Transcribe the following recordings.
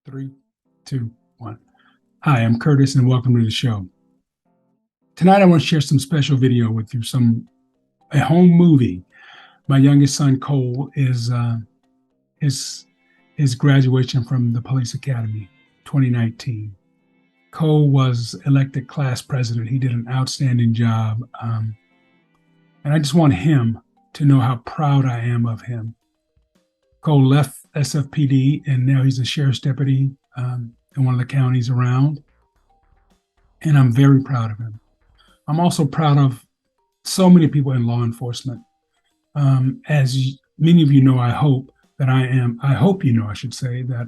Three, two, one. Hi, I'm Curtis, and welcome to the show. Tonight, I want to share some special video with you. A home movie. My youngest son Cole is his graduation from the Police Academy, 2019. Cole was elected class president. He did an outstanding job, and I just want him to know how proud I am of him. Cole left SFPD, and now he's a sheriff's deputy in one of the counties around. And I'm very proud of him. I'm also proud of so many people in law enforcement. As many of you know, I hope you know, I should say, that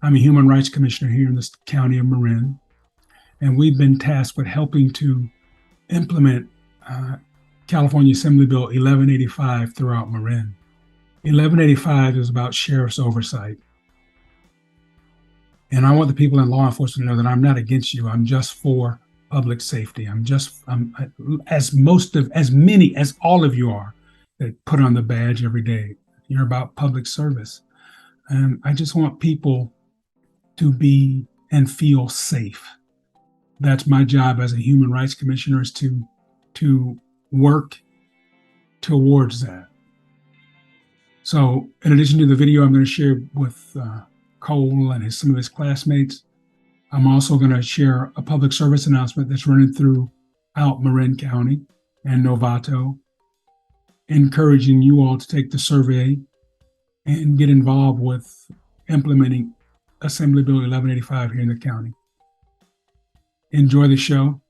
I'm a human rights commissioner here in this county of Marin. And we've been tasked with helping to implement California Assembly Bill 1185 throughout Marin. 1185 is about sheriff's oversight. And I want the people in law enforcement to know that I'm not against you. I'm just for public safety. As many as all of you are that put on the badge every day. You're about public service. And I just want people to be and feel safe. That's my job as a human rights commissioner, is to work towards that. So in addition to the video I'm going to share with Cole and some of his classmates, I'm also going to share a public service announcement that's running throughout Marin County and Novato, encouraging you all to take the survey and get involved with implementing Assembly Bill 1185 here in the county. Enjoy the show.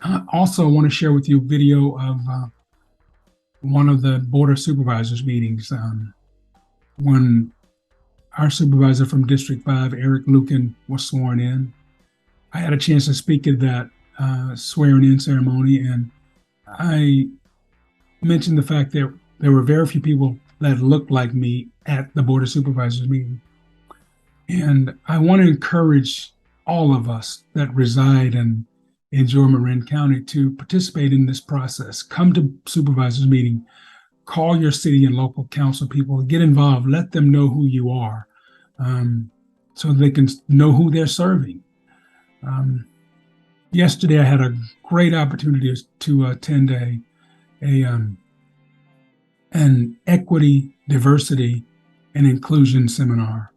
I also want to share with you a video of one of the Board of Supervisors meetings when our supervisor from District 5, Eric Lucan, was sworn in. I had a chance to speak at that swearing-in ceremony, and I mentioned the fact that there were very few people that looked like me at the Board of Supervisors meeting. And I want to encourage all of us that reside and enjoy Marin County to participate in this process. Come to supervisors meeting, call your city and local council people, get involved, let them know who you are, so they can know who they're serving. Yesterday, I had a great opportunity to attend an equity, diversity, and inclusion seminar.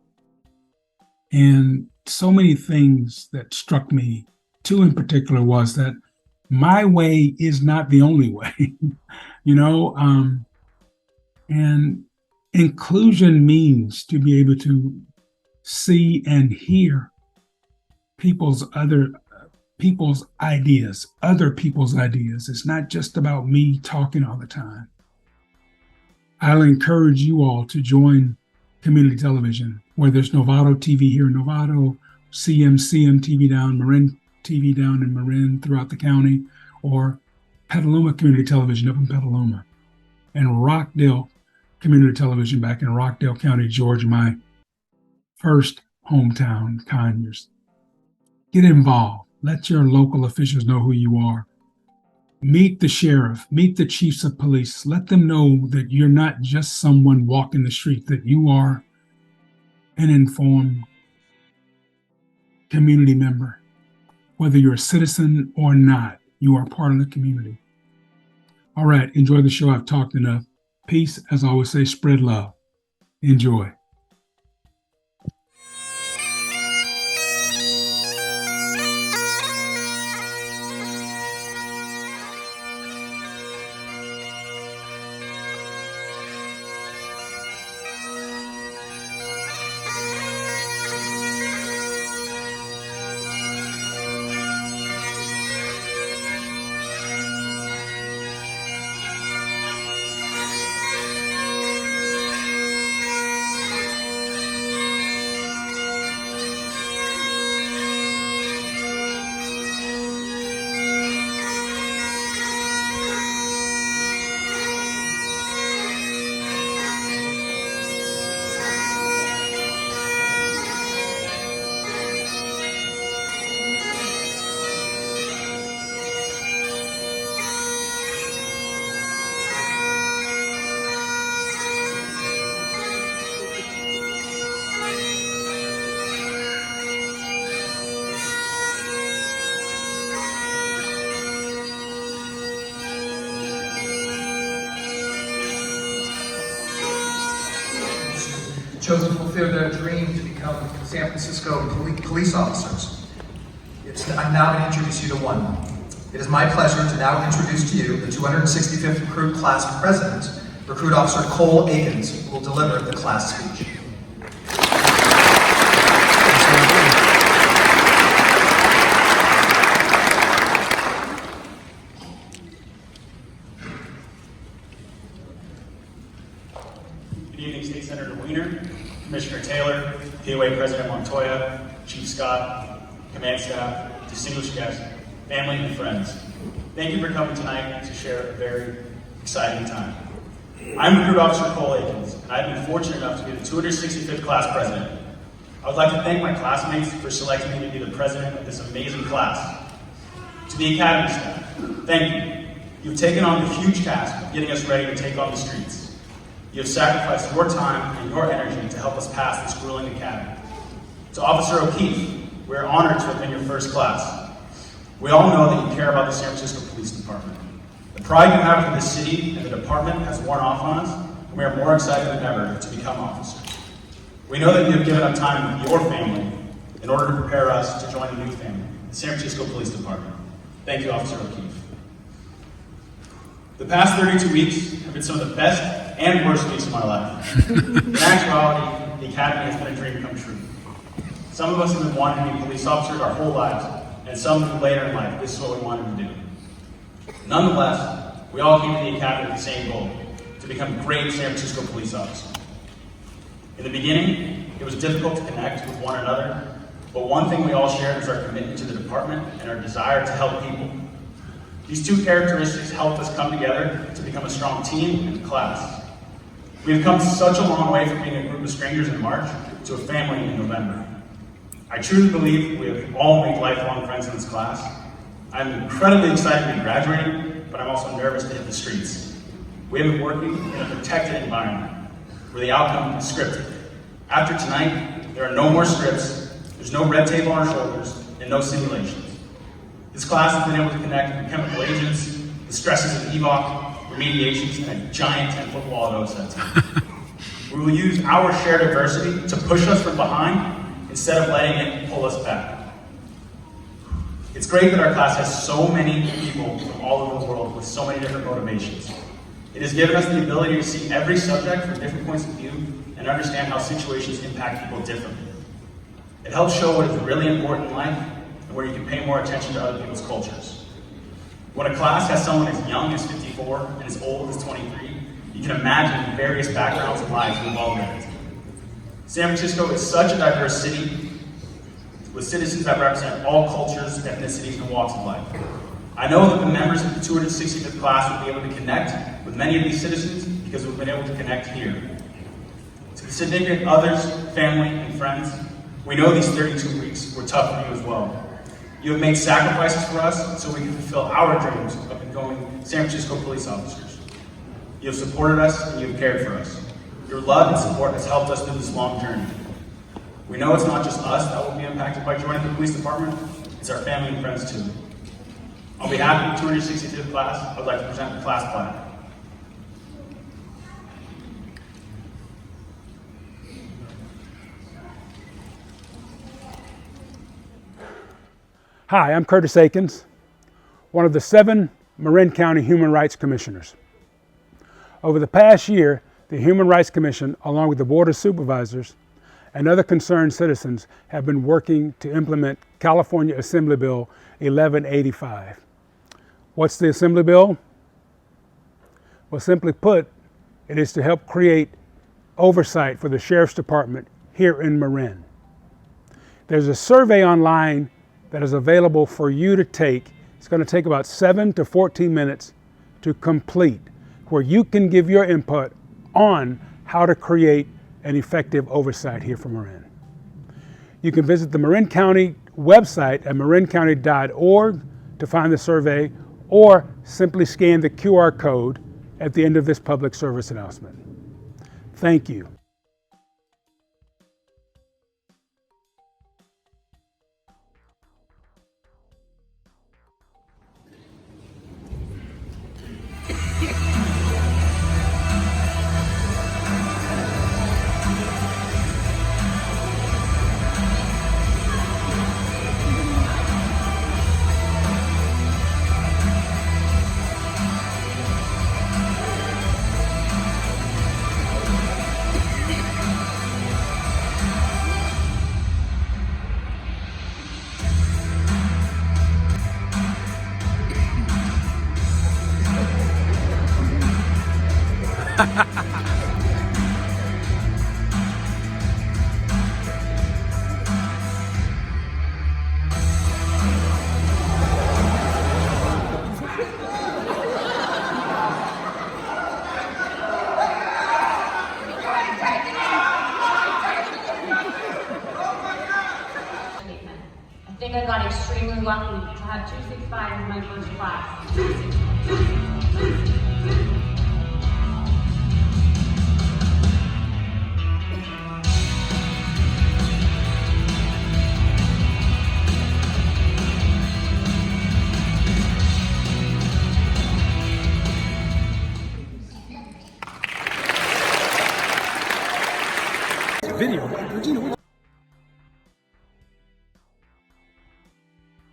And so many things that struck me, two in particular, was that my way is not the only way, and inclusion means to be able to see and hear other people's ideas. It's not just about me talking all the time. I'll encourage you all to join community television, whether it's Novato TV here in Novato, CM TV down, Marin TV down in Marin throughout the county, or Petaluma Community Television up in Petaluma, and Rockdale Community Television back in Rockdale County, Georgia, my first hometown, Conyers. Get involved. Let your local officials know who you are. Meet the sheriff, meet the chiefs of police. Let them know that you're not just someone walking the street, that you are an informed community member. Whether you're a citizen or not, you are part of the community. All right, enjoy the show. I've talked enough. Peace. As I always say, spread love. Enjoy. fulfill their dream to become San Francisco police officers. I'm now going to introduce you to one. It is my pleasure to now introduce to you the 265th Recruit Class President, Recruit Officer Cole Aikens, who will deliver the class speech. Good evening, State Senator Weiner, Commissioner Taylor, POA President Montoya, Chief Scott, command staff, distinguished guests, family, and friends. Thank you for coming tonight to share a very exciting time. I'm Recruit Officer Cole Aikens, and I've been fortunate enough to be the 265th class president. I would like to thank my classmates for selecting me to be the president of this amazing class. To the Academy staff, thank you. You've taken on the huge task of getting us ready to take on the streets. You have sacrificed your time and your energy to help us pass this grueling academy. To Officer O'Keefe, we're honored to have been your first class. We all know that you care about the San Francisco Police Department. The pride you have for this city and the department has worn off on us, and we are more excited than ever to become officers. We know that you have given up time with your family in order to prepare us to join a new family, the San Francisco Police Department. Thank you, Officer O'Keefe. The past 32 weeks have been some of the best and worst weeks of my life. In actuality, the Academy has been a dream come true. Some of us have been wanting to be police officers our whole lives, and some who later in life, this is what we wanted to do. Nonetheless, we all came to the Academy with the same goal, to become great San Francisco police officers. In the beginning, it was difficult to connect with one another, but one thing we all shared was our commitment to the department and our desire to help people. These two characteristics helped us come together to become a strong team and class. We've come such a long way from being a group of strangers in March to a family in November. I truly believe we have all made lifelong friends in this class. I'm incredibly excited to be graduating, but I'm also nervous to hit the streets. We have been working in a protected environment where the outcome is scripted. After tonight, there are no more scripts, there's no red tape on our shoulders, and no simulations. This class has been able to connect with chemical agents, the stresses of EVOC, remediations, and a giant 10-foot wall at OSET. We will use our shared adversity to push us from behind instead of letting it pull us back. It's great that our class has so many people from all over the world with so many different motivations. It has given us the ability to see every subject from different points of view and understand how situations impact people differently. It helps show what is really important in life and where you can pay more attention to other people's cultures. When a class has someone as young as 54 and as old as 23, you can imagine the various backgrounds and lives we've all lived. San Francisco is such a diverse city with citizens that represent all cultures, ethnicities, and walks of life. I know that the members of the 265th class will be able to connect with many of these citizens because we've been able to connect here. To the significant others, family, and friends, we know these 32 weeks were tough for you as well. You have made sacrifices for us so we can fulfill our dreams of becoming San Francisco police officers. You have supported us and you have cared for us. Your love and support has helped us through this long journey. We know it's not just us that will be impacted by joining the police department, it's our family and friends too. On behalf of the 265th class, I would like to present the class plaque. Hi, I'm Curtis Aikens, one of the 7 Marin County Human Rights Commissioners. Over the past year, the Human Rights Commission, along with the Board of Supervisors and other concerned citizens, have been working to implement California Assembly Bill 1185. What's the Assembly Bill? Well, simply put, it is to help create oversight for the Sheriff's Department here in Marin. There's a survey online that is available for you to take. It's going to take about 7 to 14 minutes to complete, where you can give your input on how to create an effective oversight here for Marin. You can visit the Marin County website at marincounty.org to find the survey, or simply scan the QR code at the end of this public service announcement. Thank you. I think I got extremely lucky to have 265 in my first class.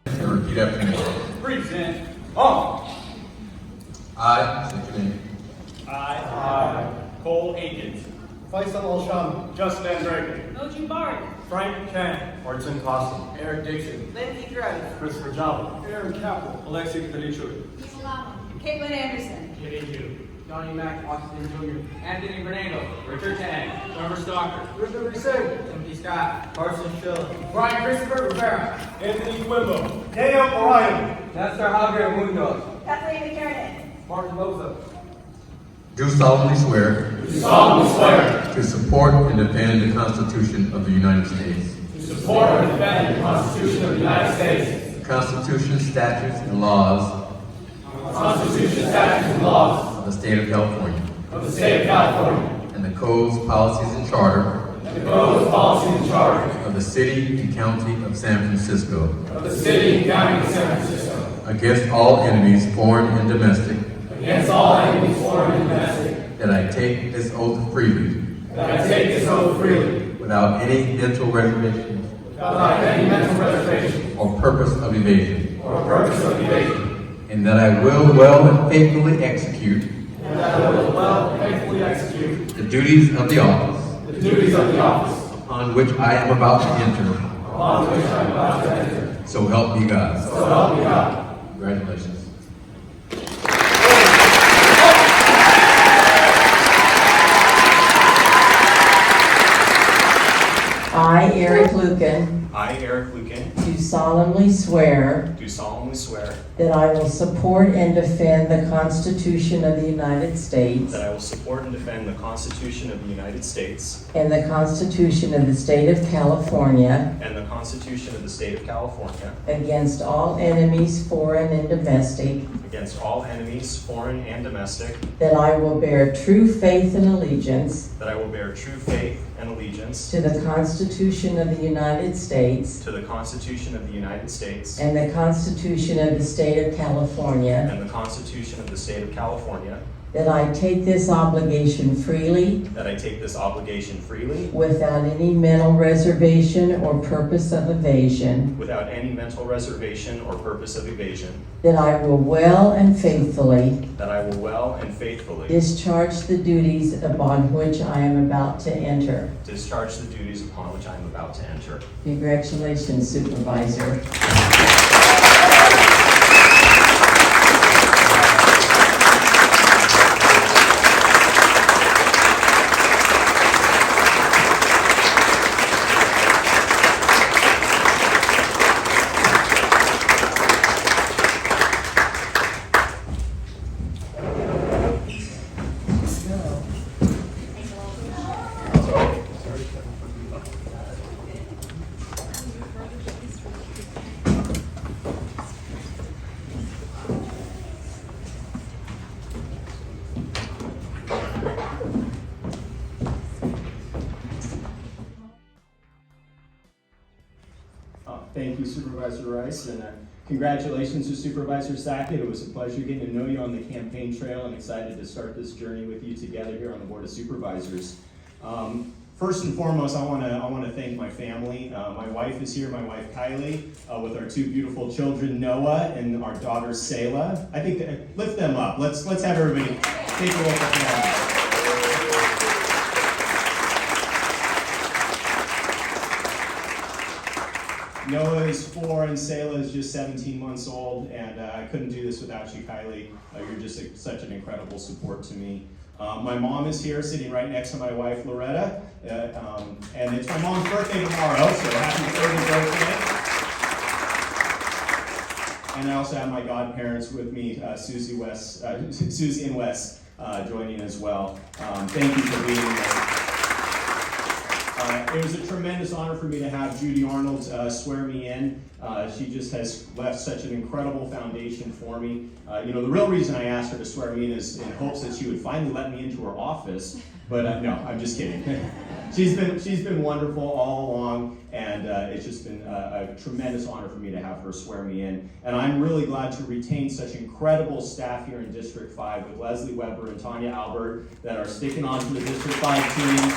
Repeat after me. Present. Oh. I, state your name. I, Cole Aikens. Faisal Al-Shami, Justin Drake. Moji Bard. Frank Chang. Martin Costa, Eric Dixon, Lindsay Gross. Christopher Java. Aaron Capel, Alexei Kalichuk, Caitlin Anderson. Kitty Chu. Johnny Mack, Austin Jr., Anthony Granado, Richard Tang, Trevor Stalker, Richard Hussein, Timothy Scott, Carson Schiller, Brian Christopher Rivera, Anthony Quimbo. Daniel Orion. Nestor Javier Munoz, Kathleen McKernan. Martin Loza. Do solemnly swear Do solemnly swear to support and defend the Constitution of the United States, to support and defend the Constitution of the United States, the Constitution, statutes, and laws the Constitution, statutes, and laws of the State of California, of the State of California, and the codes, policies, and charter and the codes, policies, and charters of the City and County of San Francisco, of the City and County of San Francisco, against all enemies, foreign and domestic, against all enemies, foreign and domestic, that I take this oath freely, that I take this oath freely, without any mental reservation without any mental reservation or purpose of evasion, or purpose of evasion, and that I will well and faithfully execute and that I will well and faithfully execute the duties of the office the duties of the office upon which I am about to enter. upon which I am about to enter. So help me God. So help me God. Congratulations. I, Eric Lucan, I, Eric Lucan, do solemnly swear do solemnly swear that I will support and defend the Constitution of the United States that I will support and defend the Constitution of the United States and the Constitution of the State of California and the Constitution of the State of California against all enemies, foreign and domestic, against all enemies, foreign and domestic, that I will bear true faith and allegiance that I will bear true faith and allegiance to the Constitution of the United States to the Constitution of the United States and the Constitution of the State of California, and the Constitution of the State of California, that I take this obligation freely that I take this obligation freely without any mental reservation or purpose of evasion, without any mental reservation or purpose of evasion, that I will well and faithfully that I will well and faithfully discharge the duties upon which I am about to enter. discharge the duties upon which I am about to enter. Congratulations, Supervisor. Thank you, Supervisor Rice, and congratulations to Supervisor Sackett. It was a pleasure getting to know you on the campaign trail and excited to start this journey with you together here on the Board of Supervisors. First and foremost, I want to thank my family. My wife is here, my wife Kylie, with our two beautiful children, Noah and our daughter Selah. I think lift them up. Let's have everybody take a look at them. Noah is 4 and Selah is just 17 months old, and I couldn't do this without you, Kylie. You're just such an incredible support to me. My mom is here, sitting right next to my wife, Loretta, and it's my mom's birthday tomorrow, so happy 30th birthday. And I also have my godparents with me, Susie and Wes, joining as well. Thank you for being here. It was a tremendous honor for me to have Judy Arnold swear me in. She just has left such an incredible foundation for me. The real reason I asked her to swear me in is in hopes that she would finally let me into her office. But no, I'm just kidding. She's been wonderful all along, and it's just been a tremendous honor for me to have her swear me in. And I'm really glad to retain such incredible staff here in District 5 with Leslie Weber and Tanya Albert that are sticking on to the District 5 team.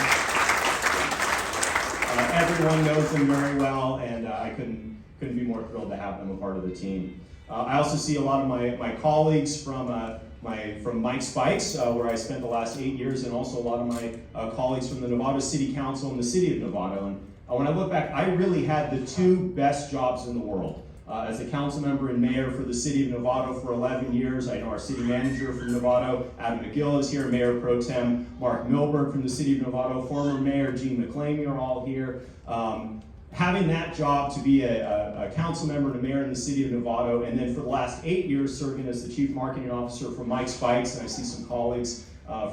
Everyone knows them very well, and I couldn't be more thrilled to have them a part of the team. I also see a lot of my colleagues from Mike Spikes, where I spent the last 8 years, and also a lot of my colleagues from the Novato City Council and the City of Novato. And when I look back, I really had the two best jobs in the world. As a council member and mayor for the City of Novato for 11 years, I know our city manager from Novato, Adam McGill, is here, Mayor Pro Tem Mark Milberg from the City of Novato, former Mayor Gene McClain, you're all here. Having that job to be a council member and a mayor in the City of Novato, and then for the last 8 years serving as the Chief Marketing Officer for Mike Spikes, and I see some colleagues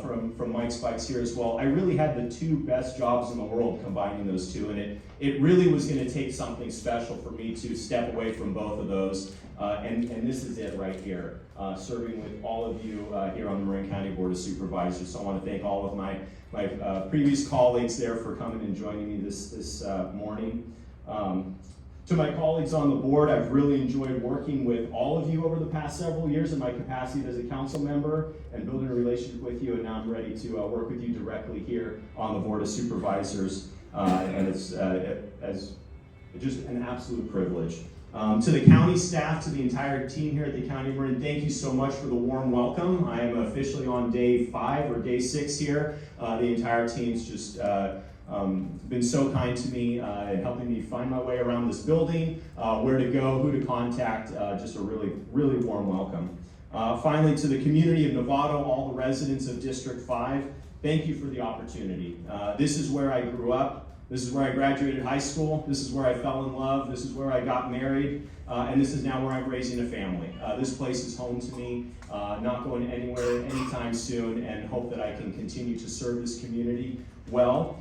from Mike Spikes here as well. I really had the two best jobs in the world combining those two, and it really was going to take something special for me to step away from both of those, and this is it right here, serving with all of you here on the Marin County Board of Supervisors. So I want to thank all of my previous colleagues there for coming and joining me this morning. To my colleagues on the board, I've really enjoyed working with all of you over the past several years in my capacity as a council member and building a relationship with you, and now I'm ready to work with you directly here on the Board of Supervisors, and it's just an absolute privilege. To the county staff, to the entire team here at the County of Marin, thank you so much for the warm welcome. I am officially on day 5 or day 6 here. The entire team's just been so kind to me in helping me find my way around this building, where to go, who to contact, just a really, really warm welcome. Finally, to the community of Novato, all the residents of District 5, thank you for the opportunity. This is where I grew up. This is where I graduated high school. This is where I fell in love. This is where I got married. And this is now where I'm raising a family. This place is home to me, not going anywhere anytime soon, and hope that I can continue to serve this community well.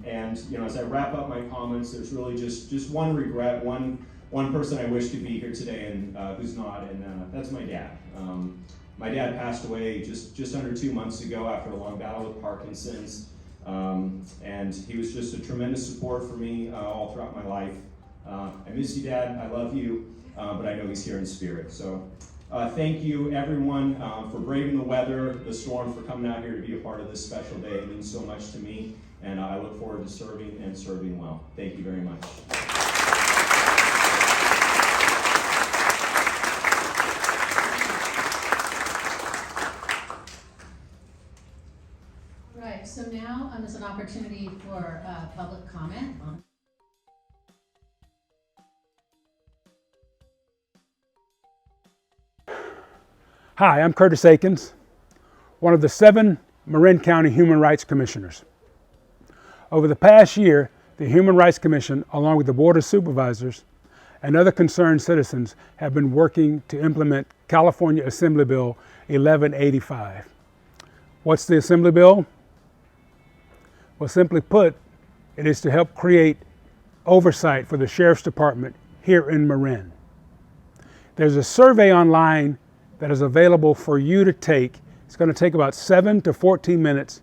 And as I wrap up my comments, there's really just one regret, one person I wish could be here today and who's not, and that's my dad. My dad passed away just under 2 months ago after a long battle with Parkinson's, and he was just a tremendous support for me all throughout my life. I miss you, Dad. I love you, but I know he's here in spirit. So thank you, everyone, for braving the weather, the storm, for coming out here to be a part of this special day. It means so much to me, and I look forward to serving and serving well. Thank you very much. Right, so now is an opportunity for public comment. Hi, I'm Curtis Aikens, one of the 7 Marin County Human Rights Commissioners. Over the past year, the Human Rights Commission, along with the Board of Supervisors and other concerned citizens, have been working to implement California Assembly Bill 1185. What's the Assembly Bill? Well, simply put, it is to help create oversight for the Sheriff's Department here in Marin. There's a survey online that is available for you to take. It's going to take about 7 to 14 minutes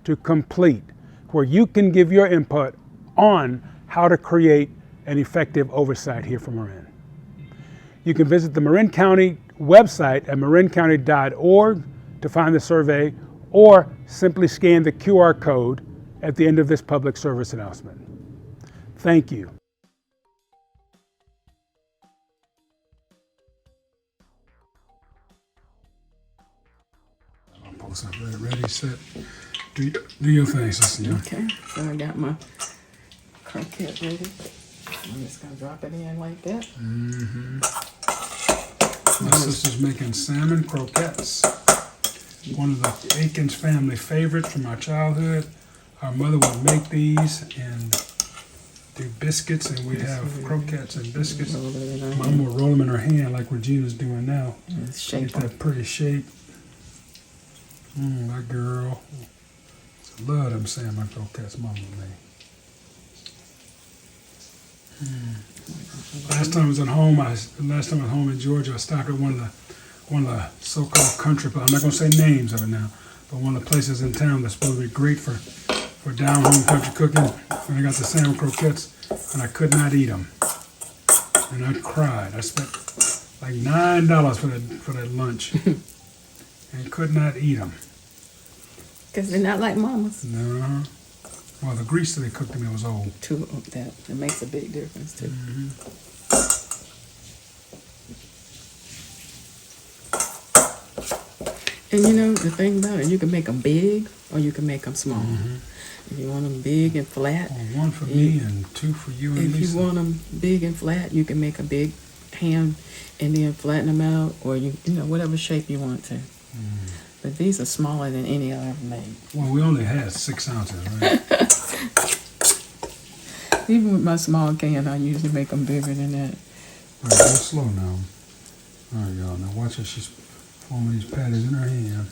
to complete, where you can give your input on how to create an effective oversight here for Marin. You can visit the Marin County website at marincounty.org to find the survey, or simply scan the QR code at the end of this public service announcement. Thank you. Ready, set, do your thing, sister. Okay, so I got my croquette ready. I'm just gonna drop it in like that. Mm-hmm. My sister's making salmon croquettes. one of the Aikens family favorites from our childhood. Our mother would make these and do biscuits, and we'd have croquettes and biscuits. Mom would roll them in her hand like Regina's doing now. Shape Get that pretty shape. That girl. Love them salmon croquettes Mama made. Last time I was at home, in Georgia, I stopped at one of the so-called country. I'm not gonna say names of it now, but one of the places in town that's supposed to be great for down-home country cooking. And I got the salmon croquettes, and I could not eat them, and I cried. I spent like $9 for that lunch, and could not eat them. Because they're not like mama's. No. Well, the grease that they cooked in me was old. That makes a big difference too. And you know, the thing about it, you can make them big or you can make them small. If you want them big and flat. Well, one for me and two for you and If Lisa. you want them big and flat, you can make a big ham and then flatten them out, or you know, whatever shape you want to. But these are smaller than any I've ever made. Well, we only had 6 ounces, right? Even with my small can, I usually make them bigger than that. All right, go slow now. All right, y'all. Now watch how she's forming these patties in her hand.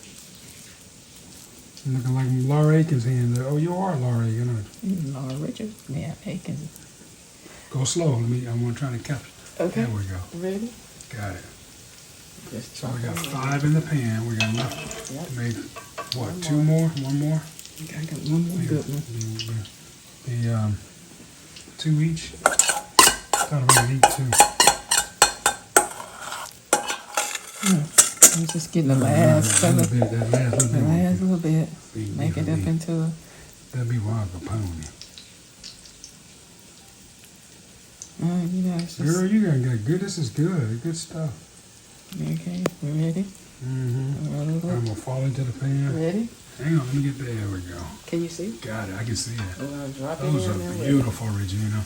Looking like Laura Aikens' hand there. Oh, you are Laura Aikens, aren't you? Laura Richards, yeah, Aikens. Go slow. I want to try to capture. Okay. There we go. Ready? Got it. Just So chop we got them 5 in the pan. We got enough Yep. to make, what, 2 more? 1 more? I got one more good one. The 2 each. Thought about eat 2. I'm just getting the last That little bit. last little The bit. last little bit. Be- Make it be- up be- into a. That'd be wild Capone. You know, it's just. Girl, you got good. This is good. Good stuff. Okay, we ready? I'm gonna fall into the pan. Ready? Hang on, let me get there. There we go. Can you see? Got it. I can see it. We're gonna drop it Those in are there with it. beautiful, Regina.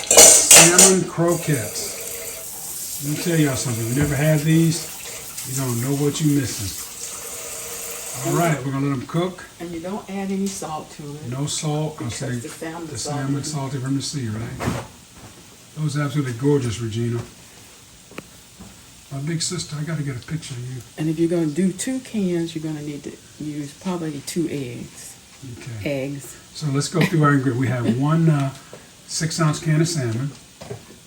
Salmon croquettes. Let me tell y'all something. If you never had these, you don't know what you're missing. All right, we're gonna let them cook. And you don't add any salt to it. No salt. I'll Because say the salmon's the salty. salmon salty from the sea, right? Those are absolutely gorgeous, Regina. My big sister, I got to get a picture of you. And if you're gonna do 2 cans, you're gonna need to use probably 2 eggs. Okay. Eggs. So let's go through our ingredients. We have 1 6-ounce can of salmon.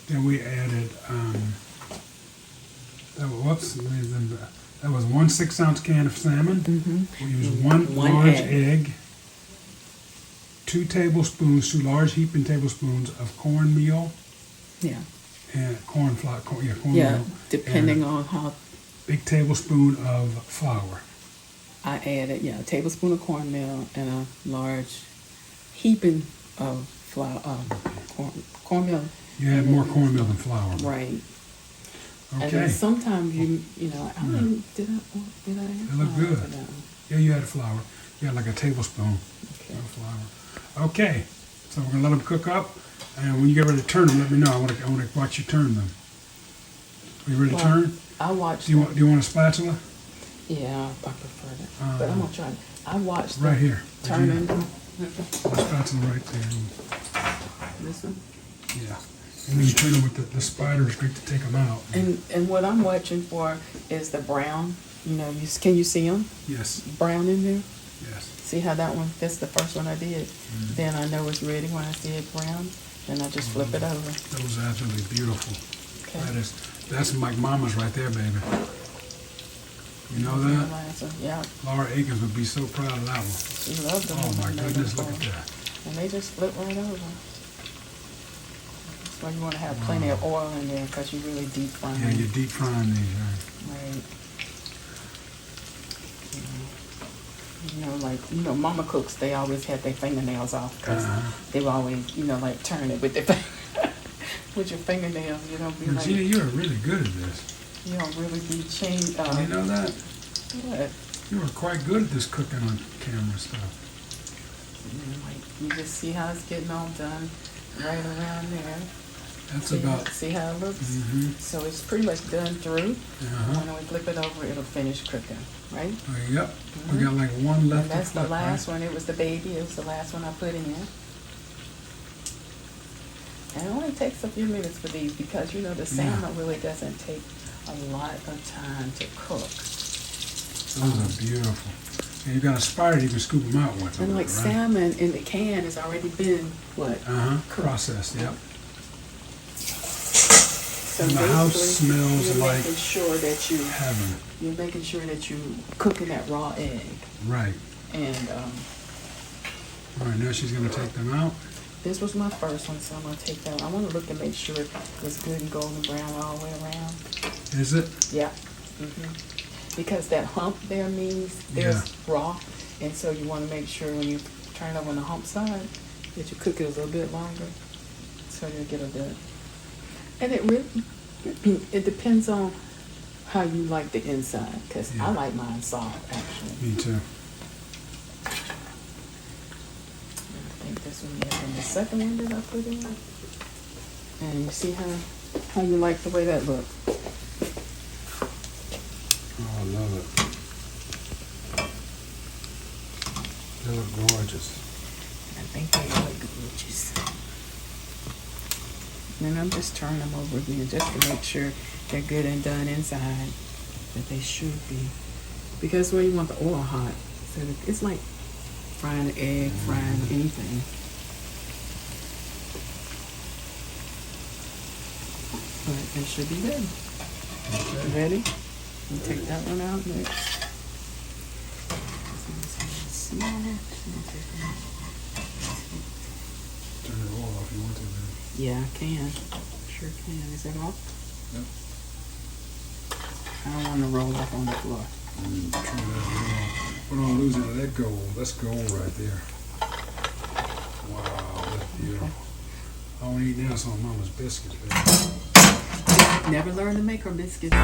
Then we added, that was 1 6-ounce can of salmon. We used one large egg, 2 tablespoons, 2 large heaping tablespoons of cornmeal Yeah. and cornmeal. Yeah. Depending on how Big tablespoon of flour. I added, a tablespoon of cornmeal and a large heaping of flour, cornmeal. You had more cornmeal than flour. Right. And then Okay. sometimes I mean, did I add They look flour good. to that one? Yeah, you had flour. You had like a tablespoon Okay. of flour. Okay. So we're gonna let them cook up, and when you get ready to turn them, let me know. I want to watch you turn them. Are you ready to Well, turn? I watched. Do you want a spatula? Yeah, I prefer that. But I'm gonna try. I watched Right them here. turning. A spatula right there. This one. Yeah. And when you turn them with the spider, it's great to take them out. And what I'm watching for is the brown. Can you see them? Yes. Brown in there. Yes. See how that one? That's the first one I did. Then I know it's ready when I see it brown. Then I just flip it over. Those are absolutely beautiful. Okay. That's like mama's right there, baby. You know The that? last one, yeah. Laura Aikens would be so proud of that one. She loved them. Oh my when they goodness, were look at born. that. And they just flip right over. That's why you want to have plenty of oil in there because you really deep fry Yeah, them. you're deep frying these, right? Right. Mama cooks, they always had their fingernails off because they were always, like turn it with their with your fingernails. You don't be Regina, like, you're really good at this. you don't really be changed. You know that? What? You were quite good at this cooking on camera stuff. You just see how it's getting all done right around there. That's See, about. see how it looks? Mm-hmm. So it's pretty much done through. Uh-huh. When we flip it over, it'll finish cooking, right? Yep. We got like one left. And that's to the flip, last right? one. It was the baby. It was the last one I put in. And it only takes a few minutes for these because, you know, the salmon really doesn't take a lot of time to cook. Those are beautiful. And you got a spider you can scoop them out with. And like right? salmon in the can has already been, what? Processed, yep. So And the house basically, smells you're like making sure that you heaven. you're making sure that you cooking that raw egg. Right. And All right, now she's going to take them out. this was my first one, so I'm gonna take that one. I want to look to make sure it's good and golden brown all the way around. Is it? Yeah. Because that hump there means there's raw, and so you want to make sure when you turn it over on the hump side that you cook it a little bit longer, so you'll get a bit. And it really it depends on how you like the inside, because I like mine soft actually. Me too. I think this one is and the second one that I put in. And you see how you like the way that looks. Oh, I love it. They look gorgeous. I think they look gorgeous. And I'm just turning them over again just to make sure they're good and done inside, that they should be. Because when you want the oil hot, so that it's like frying an egg, frying anything. But it should be good. You ready? You take that one out next. Turn it all off if you want to. Then. Yeah, I can. Sure can. Is it off? Yep. I don't want to roll up on the floor. Turn that off. We don't lose any of that gold. That's gold right there. Wow, that's beautiful. All we need now is some Mama's biscuits, baby. Never learn to make her biscuits.